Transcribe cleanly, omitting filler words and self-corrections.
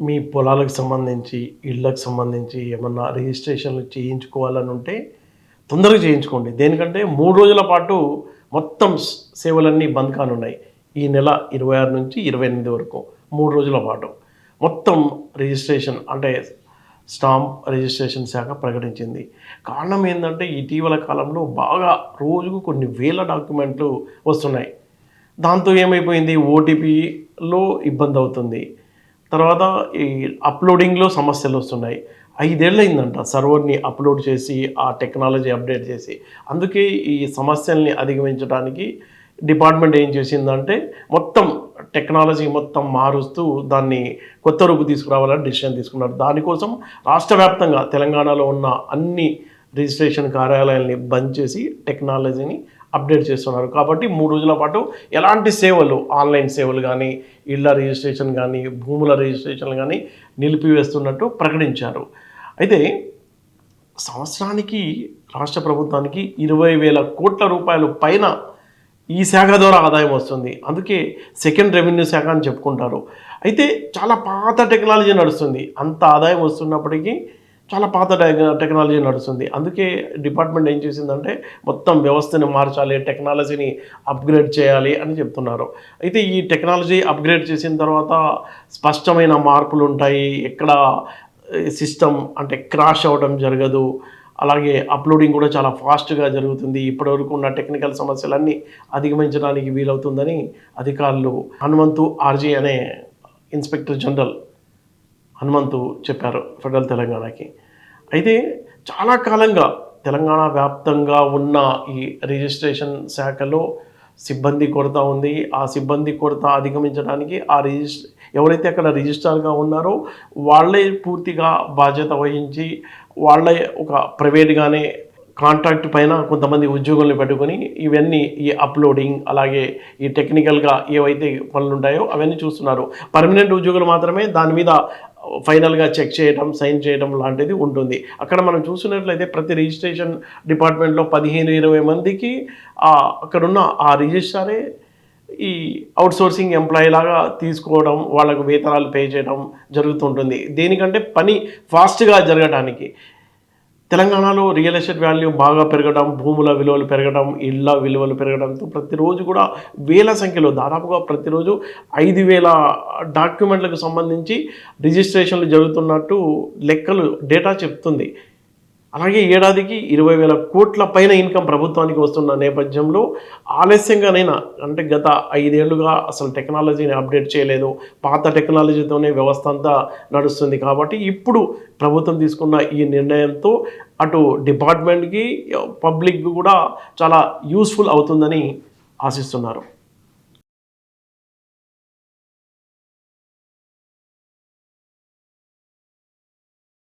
మీ పొలాలకు సంబంధించి, ఇళ్ళకి సంబంధించి ఏమన్నా రిజిస్ట్రేషన్‌లు చేయించుకోవాలని ఉంటే తొందరగా చేయించుకోండి. దేనికంటే 3 రోజుల పాటు మొత్తం సేవలన్నీ బంద్ కానున్నాయి. ఈ నెల 26 నుంచి 28 వరకు 3 రోజుల పాటు. మొత్తం రిజిస్ట్రేషన్ అంటే స్టాంప్ రిజిస్ట్రేషన్ శాఖ ప్రకటించింది. కారణం ఏందంటే ఇటీవల కాలంలో బాగా రోజుకు కొన్ని వేల డాక్యుమెంట్లు వస్తున్నాయి. దాంతో ఏమైపోయింది ఓటీపీలో ఇబ్బందవుతుంది. తర్వాత ఈ అప్‌లోడింగ్‌లో సమస్యలొస్తున్నాయి. 5 ఏళ్లయిందంట సర్వర్‌ని అప్‌లోడ్ చేసి, ఆ టెక్నాలజీ అప్‌డేట్ చేసి. అందుకే ఈ సమస్యల్ని అధిగమించడానికి డిపార్ట్‌మెంట్ ఏం చేసిందంటే, మొత్తం టెక్నాలజీ మొత్తం మారుస్తూ దాన్ని కొత్త రూపు తీసుకురావాలని డెసిషన్ తీసుకున్నారు. దానికోసం రాష్ట్ర వ్యాప్తంగా తెలంగాణలో ఉన్న అన్ని రిజిస్ట్రేషన్ కార్యాలయాల్ని బంద్ చేసి టెక్నాలజీని అప్డేట్ చేస్తున్నారు. కాబట్టి 3 రోజుల పాటు ఎలాంటి సేవలు, ఆన్‌లైన్ సేవలు గానీ, ఇళ్ళ రిజిస్ట్రేషన్ గానీ, భూముల రిజిస్ట్రేషన్‌లు గానీ నిలిపివేస్తున్నట్టు ప్రకటించారు. అయితే సంవత్సరానికి రాష్ట్ర ప్రభుత్వానికి 20,000 కోట్ల రూపాయలు పైన ఈ శాఖ ద్వారా ఆదాయం వస్తుంది. అందుకే సెకండ్ రెవెన్యూ శాఖ అని చెప్పుకుంటారు. అయితే చాలా పాత టెక్నాలజీ నడుస్తుంది. అంత ఆదాయం వస్తున్నప్పటికీ చాలా పాత టెక్నాలజీ నడుస్తుంది. అందుకే డిపార్ట్మెంట్ ఏం చేసిందంటే మొత్తం వ్యవస్థని మార్చాలి, టెక్నాలజీని అప్‌గ్రేడ్ చేయాలి అని చెప్తున్నారు. అయితే ఈ టెక్నాలజీ అప్‌గ్రేడ్ చేసిన తర్వాత స్పష్టమైన మార్పులుంటాయి. ఎక్కడ సిస్టమ్ అంటే క్రాష్ అవ్వడం జరగదు. అలాగే అప్‌లోడింగ్ కూడా చాలా ఫాస్ట్‌గా జరుగుతుంది. ఇప్పటివరకు ఉన్న టెక్నికల్ సమస్యలన్నీ అధిగమించడానికి వీలవుతుందని అధికారులు హనుమంతు ఆర్‌జీ అనే ఇన్స్‌పెక్టర్ జనరల్ హనుమంతు చెప్పారు ఫెడరల్ తెలంగాణకి. అయితే చాలా కాలంగా తెలంగాణ వ్యాప్తంగా ఉన్న ఈ రిజిస్ట్రేషన్ శాఖలో సిబ్బంది కొరత ఉంది. ఆ సిబ్బంది కొరత అధిగమించడానికి ఎవరైతే అక్కడ రిజిస్ట్రార్‌గా ఉన్నారో వాళ్ళే పూర్తిగా బాధ్యత వహించి, వాళ్ళే ఒక ప్రైవేట్‌గానే కాంట్రాక్ట్ పైన కొంతమంది ఉద్యోగుల్ని పెట్టుకొని ఇవన్నీ ఈ అప్‌లోడింగ్ అలాగే ఈ టెక్నికల్‌గా ఏవైతే పనులుంటాయో అవన్నీ చూస్తున్నారు. పర్మనెంట్ ఉద్యోగులు మాత్రమే దాని మీద ఫైనల్‌గా చెక్ చేయడం, సైన్ చేయడం లాంటిది ఉంటుంది. అక్కడ మనం చూసినట్లయితే ప్రతి రిజిస్ట్రేషన్ డిపార్ట్మెంట్‌లో 15, 20 మందికి అక్కడున్న ఆ రిజిస్ట్రారే ఈ ఔట్‌సోర్సింగ్ ఎంప్లాయీ లాగా తీసుకోవడం, వాళ్ళకు వేతనాలు పే చేయడం జరుగుతుంటుంది. దేనికంటే పని ఫాస్ట్‌గా జరగటానికి. తెలంగాణలో రియల్ ఎస్టేట్ వాల్యూ బాగా పెరగడం, భూముల విలువలు పెరగడం, ఇళ్ళ విలువలు పెరగడంతో ప్రతిరోజు కూడా వేల సంఖ్యలో దాదాపుగా ప్రతిరోజు 5,000 డాక్యుమెంట్లకు సంబంధించి రిజిస్ట్రేషన్లు జరుగుతున్నట్టు లెక్కలు డేటా చెప్తుంది. అలాగే ఏడాదికి 20,000 కోట్ల పైన ఇన్కమ్ ప్రభుత్వానికి వస్తున్న నేపథ్యంలో ఆలస్యంగానైనా అంటే గత 5 ఏళ్లుగా అసలు టెక్నాలజీని అప్డేట్ చేయలేదు. పాత టెక్నాలజీతోనే వ్యవస్థ అంతా నడుస్తుంది. కాబట్టి ఇప్పుడు ప్రభుత్వం తీసుకున్న ఈ నిర్ణయంతో అటు డిపార్ట్మెంట్‌కి, పబ్లిక్‌కి కూడా చాలా యూజ్‌ఫుల్ అవుతుందని ఆశిస్తున్నారు.